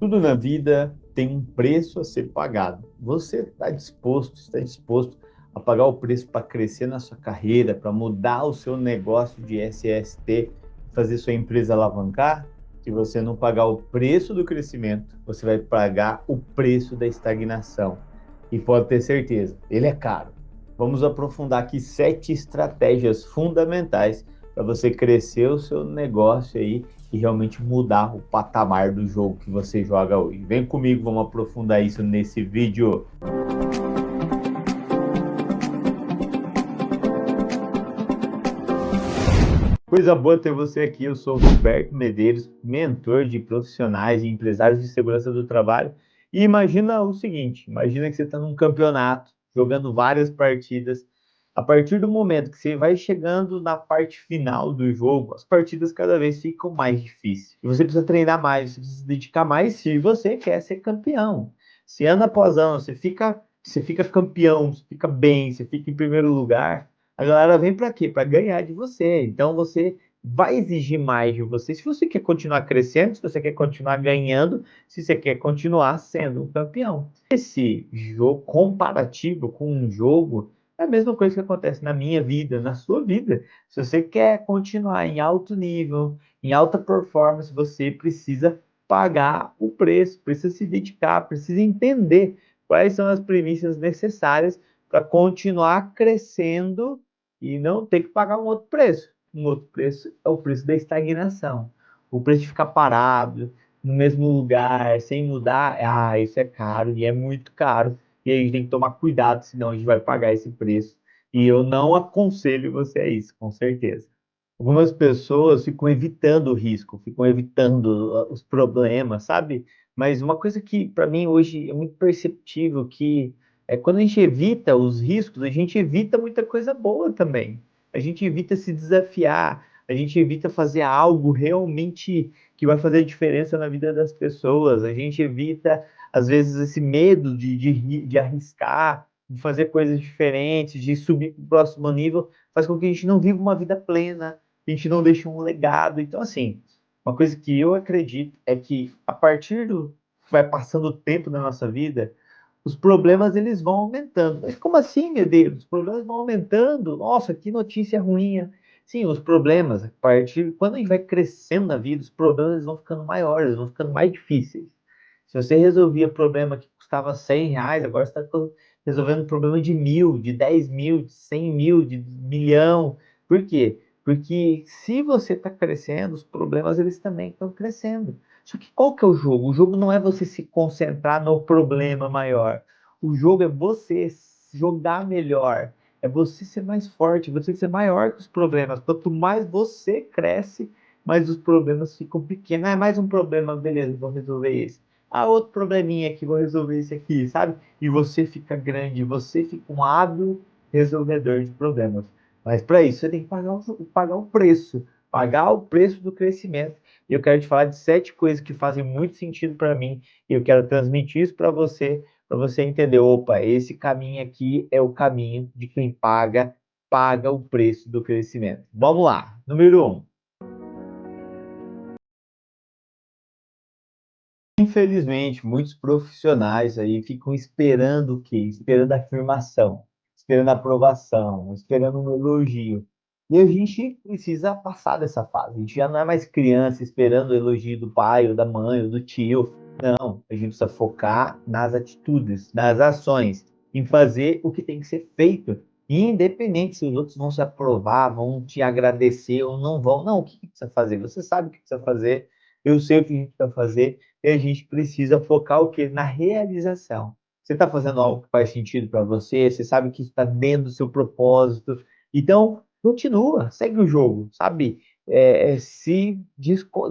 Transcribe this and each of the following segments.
Tudo na vida tem um preço a ser pagado. Você está disposto a pagar o preço para crescer na sua carreira, para mudar o seu negócio de SST, fazer sua empresa alavancar? Se você não pagar o preço do crescimento, você vai pagar o preço da estagnação. E pode ter certeza, ele é caro. Vamos aprofundar aqui 7 estratégias fundamentais para você crescer o seu negócio aí e realmente mudar o patamar do jogo que você joga hoje. Vem comigo, vamos aprofundar isso nesse vídeo. Coisa boa ter você aqui. Eu sou o Roberto Medeiros, mentor de profissionais e empresários de segurança do trabalho. E imagina o seguinte: imagina que você está num campeonato, jogando várias partidas. A partir do momento que você vai chegando na parte final do jogo, as partidas cada vez ficam mais difíceis. E você precisa treinar mais, você precisa se dedicar mais se você quer ser campeão. Se ano após ano você fica campeão, você fica bem, você fica em primeiro lugar, a galera vem para quê? Para ganhar de você. Então você vai exigir mais de você. Se você quer continuar crescendo, se você quer continuar ganhando, se você quer continuar sendo um campeão. Esse jogo comparativo com um jogo é a mesma coisa que acontece na minha vida, na sua vida. Se você quer continuar em alto nível, em alta performance, você precisa pagar o preço, precisa se dedicar, precisa entender quais são as premissas necessárias para continuar crescendo e não ter que pagar um outro preço. Um outro preço é o preço da estagnação. O preço de ficar parado no mesmo lugar, sem mudar, isso é caro e é muito caro. E aí a gente tem que tomar cuidado, senão a gente vai pagar esse preço. E eu não aconselho você a isso, com certeza. Algumas pessoas ficam evitando o risco, ficam evitando os problemas, sabe? Mas uma coisa que para mim hoje é muito perceptível que é quando a gente evita os riscos, a gente evita muita coisa boa também. A gente evita se desafiar, a gente evita fazer algo realmente que vai fazer diferença na vida das pessoas. A gente evita, às vezes, esse medo de arriscar, de fazer coisas diferentes, de subir para o próximo nível, faz com que a gente não viva uma vida plena, a gente não deixa um legado. Então, assim, uma coisa que eu acredito é que a partir do vai passando o tempo da nossa vida, os problemas eles vão aumentando. Mas como assim, meu Deus? Os problemas vão aumentando? Nossa, que notícia ruim. Sim, os problemas, a partir quando a gente vai crescendo na vida, os problemas vão ficando maiores, vão ficando mais difíceis. Se você resolvia problema que custava R$ 100, agora você está resolvendo problema de 1.000, de 10.000, de 100.000, de milhão. Por quê? Porque se você está crescendo, os problemas eles também estão crescendo. Só que qual que é o jogo? O jogo não é você se concentrar no problema maior. O jogo é você jogar melhor. É você ser mais forte, você ser maior que os problemas. Quanto mais você cresce, mais os problemas ficam pequenos. Ah, é mais um problema, beleza, vou resolver esse. Ah, outro probleminha aqui, vou resolver esse aqui, sabe? E você fica grande, você fica um hábil resolvedor de problemas. Mas para isso você tem que pagar o preço, pagar o preço do crescimento. E eu quero te falar de 7 coisas que fazem muito sentido para mim. E eu quero transmitir isso para você entender. Opa, esse caminho aqui é o caminho de quem paga o preço do crescimento. Vamos lá. Número um. Infelizmente, muitos profissionais aí ficam esperando o quê? Esperando afirmação, esperando aprovação, esperando um elogio. E a gente precisa passar dessa fase. A gente já não é mais criança esperando o elogio do pai, ou da mãe, ou do tio. Não, a gente precisa focar nas atitudes, nas ações, em fazer o que tem que ser feito. Independente se os outros vão se aprovar, vão te agradecer ou não vão. Não, o que precisa fazer? Você sabe o que precisa fazer, eu sei o que a gente precisa fazer e a gente precisa focar o quê? Na realização. Você está fazendo algo que faz sentido para você, você sabe que está dentro do seu propósito. Então, continua, segue o jogo, sabe?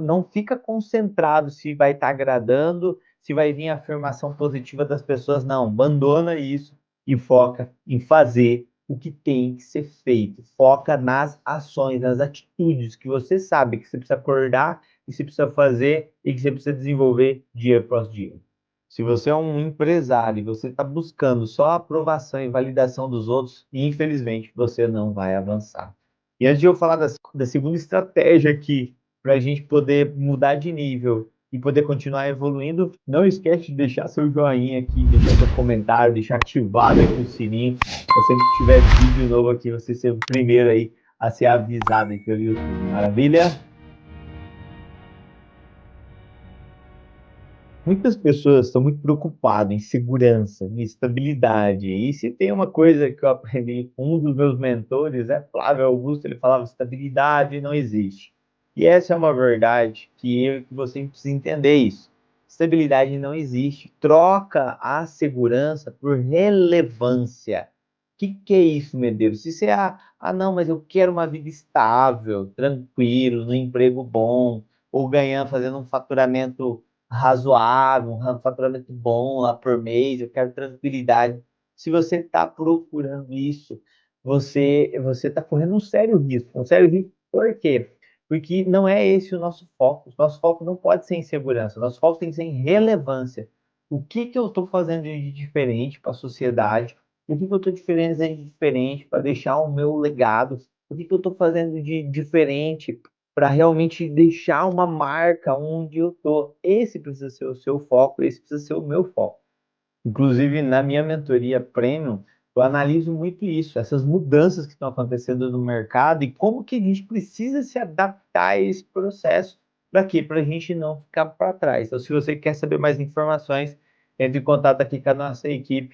Não fica concentrado se vai estar agradando, se vai vir a afirmação positiva das pessoas. Não, abandona isso e foca em fazer o que tem que ser feito. Foca nas ações, nas atitudes que você sabe que você precisa acordar que você precisa fazer e que você precisa desenvolver dia após dia. Se você é um empresário e você está buscando só a aprovação e validação dos outros, infelizmente você não vai avançar. E antes de eu falar da segunda estratégia aqui, para a gente poder mudar de nível e poder continuar evoluindo, não esquece de deixar seu joinha aqui, deixar seu comentário, deixar ativado aqui o sininho. Para sempre que tiver vídeo novo aqui, você ser o primeiro aí a ser avisado aí pelo YouTube. Maravilha? Muitas pessoas estão muito preocupadas em segurança, em estabilidade. E se tem uma coisa que eu aprendi com um dos meus mentores, é Flávio Augusto, ele falava: estabilidade não existe. E essa é uma verdade que eu e que você precisa entender isso. Estabilidade não existe. Troca a segurança por relevância. O que é isso, Medeiros? Se você, não, mas eu quero uma vida estável, tranquilo, num emprego bom, ou ganhando, fazendo um faturamento razoável, um faturamento bom lá por mês, eu quero tranquilidade. Se você está procurando isso, você está correndo um sério risco. Um sério risco por quê? Porque não é esse o nosso foco. O nosso foco não pode ser em segurança, o nosso foco tem que ser em relevância. O que que eu estou fazendo de diferente para a sociedade? O que que eu estou fazendo de diferente para deixar o meu legado? O que que eu estou fazendo de diferente para realmente deixar uma marca onde eu tô? Esse precisa ser o seu foco, esse precisa ser o meu foco. Inclusive, na minha mentoria Premium, eu analiso muito isso, essas mudanças que estão acontecendo no mercado e como que a gente precisa se adaptar a esse processo. Para quê? Para a gente não ficar para trás. Então, se você quer saber mais informações, entre em contato aqui com a nossa equipe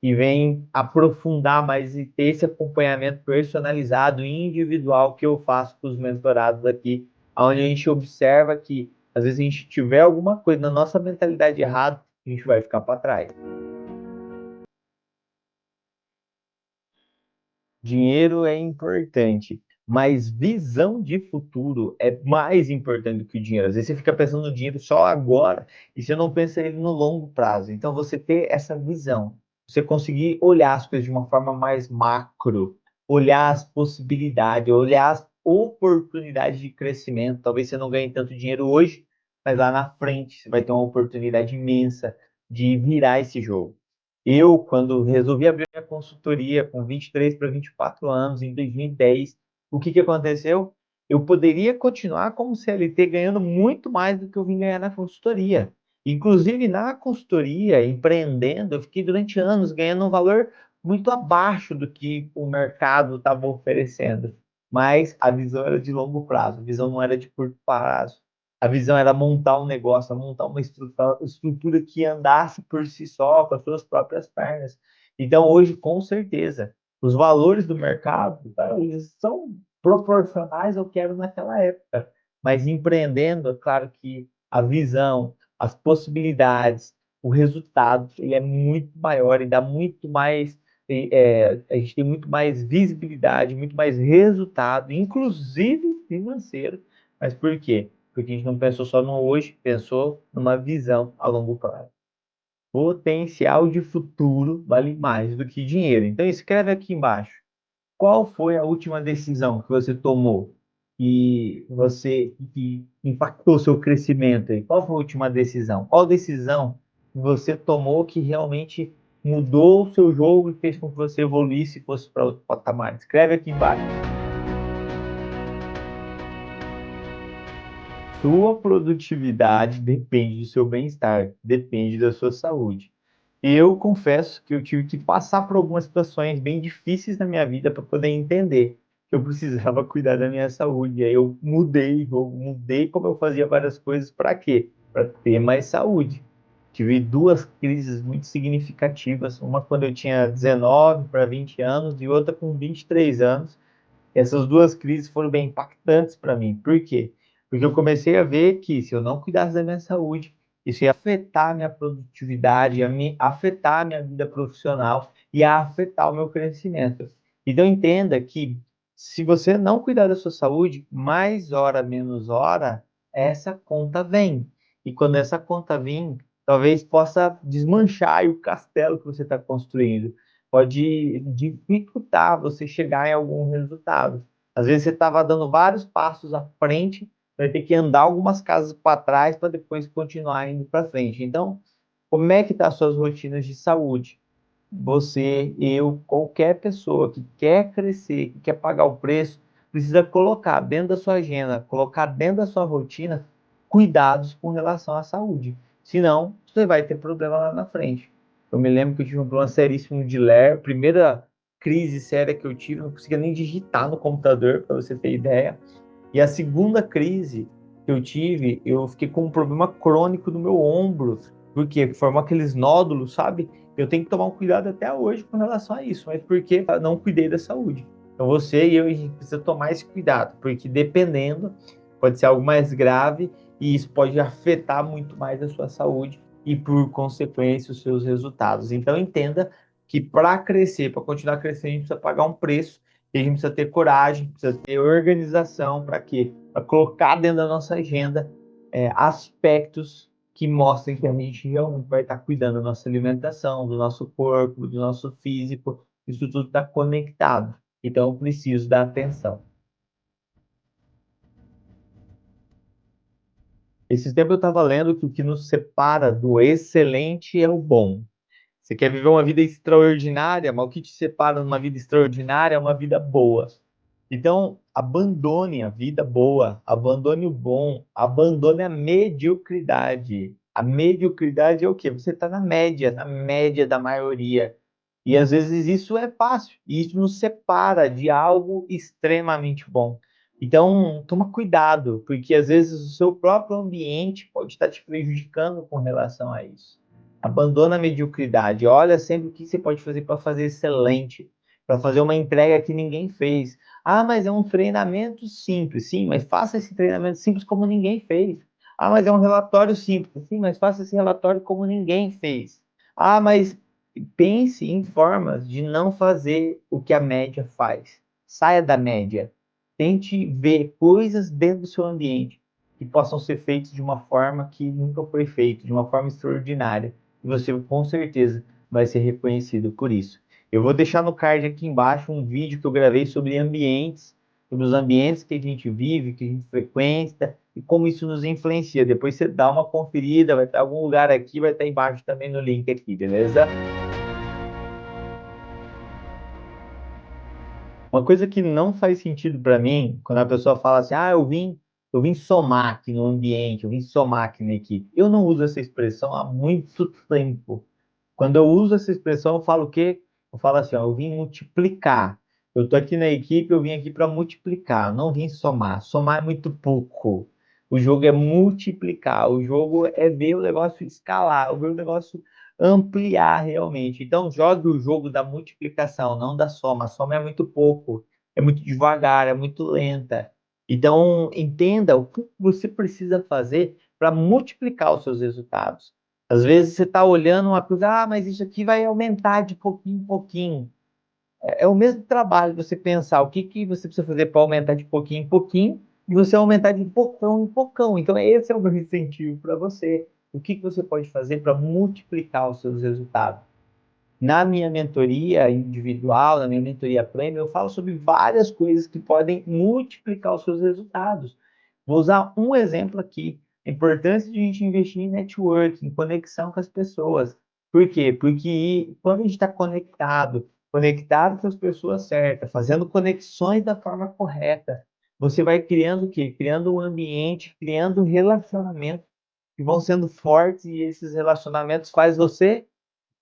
e vem aprofundar mais e ter esse acompanhamento personalizado e individual que eu faço com os mentorados aqui, onde a gente observa que às vezes a gente tiver alguma coisa na nossa mentalidade errada, a gente vai ficar para trás. Dinheiro é importante, mas visão de futuro é mais importante do que o dinheiro. Às vezes você fica pensando no dinheiro só agora e você não pensa ele no longo prazo. Então você ter essa visão, você conseguir olhar as coisas de uma forma mais macro, olhar as possibilidades, olhar as oportunidades de crescimento. Talvez você não ganhe tanto dinheiro hoje, mas lá na frente você vai ter uma oportunidade imensa de virar esse jogo. Eu, quando resolvi abrir minha consultoria com 23 para 24 anos, em 2010, o que que aconteceu? Eu poderia continuar como CLT ganhando muito mais do que eu vim ganhar na consultoria. Inclusive, na consultoria, empreendendo, eu fiquei durante anos ganhando um valor muito abaixo do que o mercado estava oferecendo. Mas a visão era de longo prazo, a visão não era de curto prazo. A visão era montar um negócio, montar uma estrutura que andasse por si só, com as suas próprias pernas. Então, hoje, com certeza, os valores do mercado, tá, eles são proporcionais ao que era naquela época. Mas empreendendo, é claro que a visão, as possibilidades, o resultado, ele é muito maior e dá muito mais. A gente tem muito mais visibilidade, muito mais resultado, inclusive financeiro. Mas por quê? Porque a gente não pensou só no hoje, pensou numa visão a longo prazo. Potencial de futuro vale mais do que dinheiro. Então escreve aqui embaixo. Qual foi a última decisão que você tomou que impactou seu crescimento aí? Qual foi a última decisão? Qual decisão que você tomou que realmente mudou o seu jogo e fez com que você evoluísse e fosse para outro patamar? Escreve aqui embaixo. Sua produtividade depende do seu bem-estar, depende da sua saúde. Eu confesso que eu tive que passar por algumas situações bem difíceis na minha vida para poder entender que eu precisava cuidar da minha saúde. E aí eu mudei como eu fazia várias coisas para quê? Para ter mais saúde. Tive duas crises muito significativas, uma quando eu tinha 19 para 20 anos e outra com 23 anos. Essas duas crises foram bem impactantes para mim. Por quê? Porque eu comecei a ver que se eu não cuidasse da minha saúde, isso ia afetar a minha produtividade, ia me afetar a minha vida profissional, ia afetar o meu crescimento. Então entenda que se você não cuidar da sua saúde, mais hora menos hora, essa conta vem. E quando essa conta vir, talvez possa desmanchar aí o castelo que você está construindo, pode dificultar você chegar em algum resultado. Às vezes você estava dando vários passos à frente, vai ter que andar algumas casas para trás para depois continuar indo para frente. Então, como é que tá as suas rotinas de saúde? Você, eu, qualquer pessoa que quer crescer, que quer pagar o preço, precisa colocar dentro da sua agenda, colocar dentro da sua rotina cuidados com relação à saúde. Senão, você vai ter problema lá na frente. Eu me lembro que eu tive um problema seríssimo de ler. Primeira crise séria que eu tive, não conseguia nem digitar no computador, para você ter ideia. E a segunda crise que eu tive, eu fiquei com um problema crônico no meu ombro, porque formou aqueles nódulos, sabe? Eu tenho que tomar um cuidado até hoje com relação a isso, mas porque eu não cuidei da saúde. Então você e eu, a gente precisa tomar esse cuidado, porque dependendo, pode ser algo mais grave e isso pode afetar muito mais a sua saúde e, por consequência, os seus resultados. Então entenda que para crescer, para continuar crescendo, a gente precisa pagar um preço e a gente precisa ter coragem, precisa ter organização para quê? Para colocar dentro da nossa agenda aspectos que mostrem que a gente realmente vai estar cuidando da nossa alimentação, do nosso corpo, do nosso físico. Isso tudo está conectado. Então, eu preciso dar atenção. Esse tempo eu estava lendo que o que nos separa do excelente é o bom. Você quer viver uma vida extraordinária, mas o que te separa de uma vida extraordinária é uma vida boa. Então, abandone a vida boa, abandone o bom, abandone a mediocridade. A mediocridade é o quê? Você está na média da maioria. E às vezes isso é fácil, e isso nos separa de algo extremamente bom. Então, toma cuidado, porque às vezes o seu próprio ambiente pode estar te prejudicando com relação a isso. Abandona a mediocridade, olha sempre o que você pode fazer para fazer excelente, para fazer uma entrega que ninguém fez. Ah, mas é um treinamento simples. Sim, mas faça esse treinamento simples como ninguém fez. Ah, mas é um relatório simples. Sim, mas faça esse relatório como ninguém fez. Ah, mas pense em formas de não fazer o que a média faz. Saia da média. Tente ver coisas dentro do seu ambiente que possam ser feitas de uma forma que nunca foi feita, de uma forma extraordinária. E você com certeza vai ser reconhecido por isso. Eu vou deixar no card aqui embaixo um vídeo que eu gravei sobre ambientes, sobre os ambientes que a gente vive, que a gente frequenta e como isso nos influencia. Depois você dá uma conferida, vai estar em algum lugar aqui, vai estar embaixo também no link aqui, beleza? Uma coisa que não faz sentido para mim, quando a pessoa fala assim, eu vim somar aqui no ambiente, eu vim somar aqui na equipe. Eu não uso essa expressão há muito tempo. Quando eu uso essa expressão, eu falo o quê? Eu falo assim, ó, eu vim multiplicar. Eu tô aqui na equipe, eu vim aqui para multiplicar, eu não vim somar. Somar é muito pouco. O jogo é multiplicar, o jogo é ver o negócio escalar, ver o negócio ampliar realmente. Então, jogue o jogo da multiplicação, não da soma. A soma é muito pouco, é muito devagar, é muito lenta. Então, entenda o que você precisa fazer para multiplicar os seus resultados. Às vezes você está olhando uma coisa, mas isso aqui vai aumentar de pouquinho em pouquinho. É o mesmo trabalho você pensar o que, que você precisa fazer para aumentar de pouquinho em pouquinho e você aumentar de pocão em pocão. Então, esse é o meu incentivo para você. O que, que você pode fazer para multiplicar os seus resultados? Na minha mentoria individual, na minha mentoria premium, eu falo sobre várias coisas que podem multiplicar os seus resultados. Vou usar um exemplo aqui. A importância de a gente investir em networking, em conexão com as pessoas. Por quê? Porque quando a gente está conectado com as pessoas certas, fazendo conexões da forma correta, você vai criando o quê? Criando um ambiente, criando relacionamentos que vão sendo fortes e esses relacionamentos faz você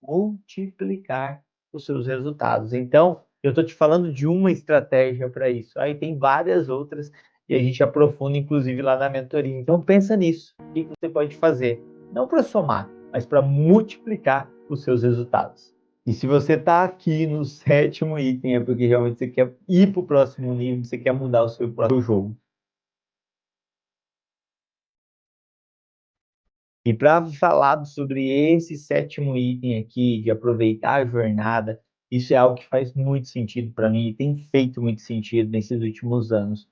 multiplicar os seus resultados. Então, eu estou te falando de uma estratégia para isso. Aí tem várias outras e a gente aprofunda, inclusive, lá na mentoria. Então, pensa nisso. O que você pode fazer? Não para somar, mas para multiplicar os seus resultados. E se você está aqui no sétimo item, é porque realmente você quer ir para o próximo nível, você quer mudar o seu próprio jogo. E para falar sobre esse sétimo item aqui, de aproveitar a jornada, isso é algo que faz muito sentido para mim e tem feito muito sentido nesses últimos anos.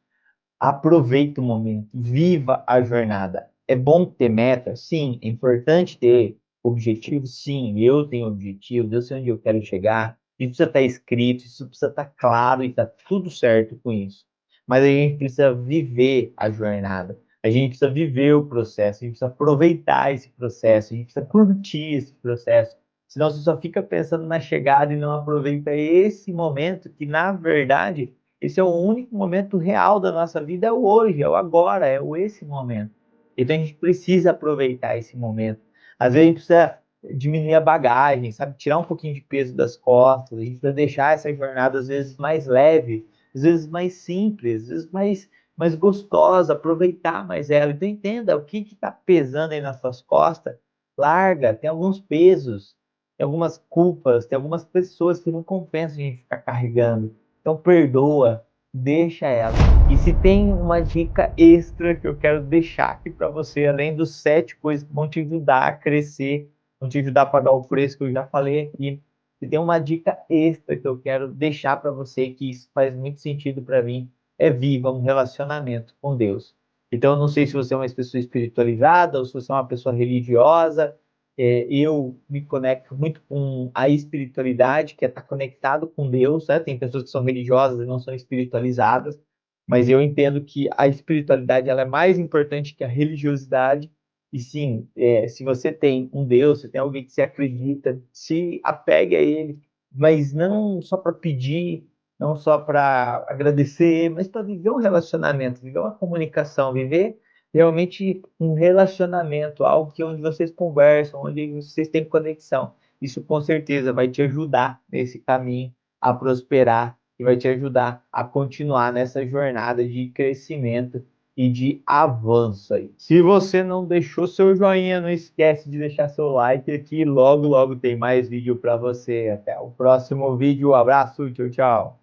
Aproveita o momento, viva a jornada. É bom ter meta? Sim. É importante ter objetivos? Sim. Eu tenho objetivos, eu sei onde eu quero chegar. Isso precisa estar escrito, isso precisa estar claro e está tudo certo com isso. Mas a gente precisa viver a jornada. A gente precisa viver o processo, a gente precisa aproveitar esse processo, a gente precisa curtir esse processo. Senão você só fica pensando na chegada e não aproveita esse momento que, na verdade, esse é o único momento real da nossa vida, é o hoje, é o agora, é o esse momento. Então a gente precisa aproveitar esse momento. Às vezes a gente precisa diminuir a bagagem, sabe? Tirar um pouquinho de peso das costas, a gente precisa deixar essa jornada às vezes mais leve, às vezes mais simples, às vezes mais gostosa, aproveitar mais ela. Então entenda o que está pesando aí nas suas costas, larga, tem alguns pesos, tem algumas culpas, tem algumas pessoas que não compensa a gente ficar carregando. Então perdoa, deixa ela. E se tem uma dica extra que eu quero deixar aqui para você, além dos 7 coisas que vão te ajudar a crescer, vão te ajudar a pagar o preço que eu já falei aqui, se tem uma dica extra que eu quero deixar para você, que isso faz muito sentido para mim, é viva um relacionamento com Deus. Então, eu não sei se você é uma pessoa espiritualizada ou se você é uma pessoa religiosa. Eu me conecto muito com a espiritualidade, que é estar conectado com Deus, né? Tem pessoas que são religiosas e não são espiritualizadas, mas eu entendo que a espiritualidade ela é mais importante que a religiosidade. E sim, se você tem um Deus, se tem alguém que se acredita, se apegue a Ele, mas não só para pedir, não só para agradecer, mas para viver um relacionamento, viver uma comunicação, viver realmente um relacionamento, algo que onde vocês conversam, onde vocês têm conexão. Isso com certeza vai te ajudar nesse caminho a prosperar e vai te ajudar a continuar nessa jornada de crescimento e de avanço aí. Se você não deixou seu joinha, não esquece de deixar seu like aqui. Logo, logo tem mais vídeo para você. Até o próximo vídeo. Um abraço, tchau, tchau.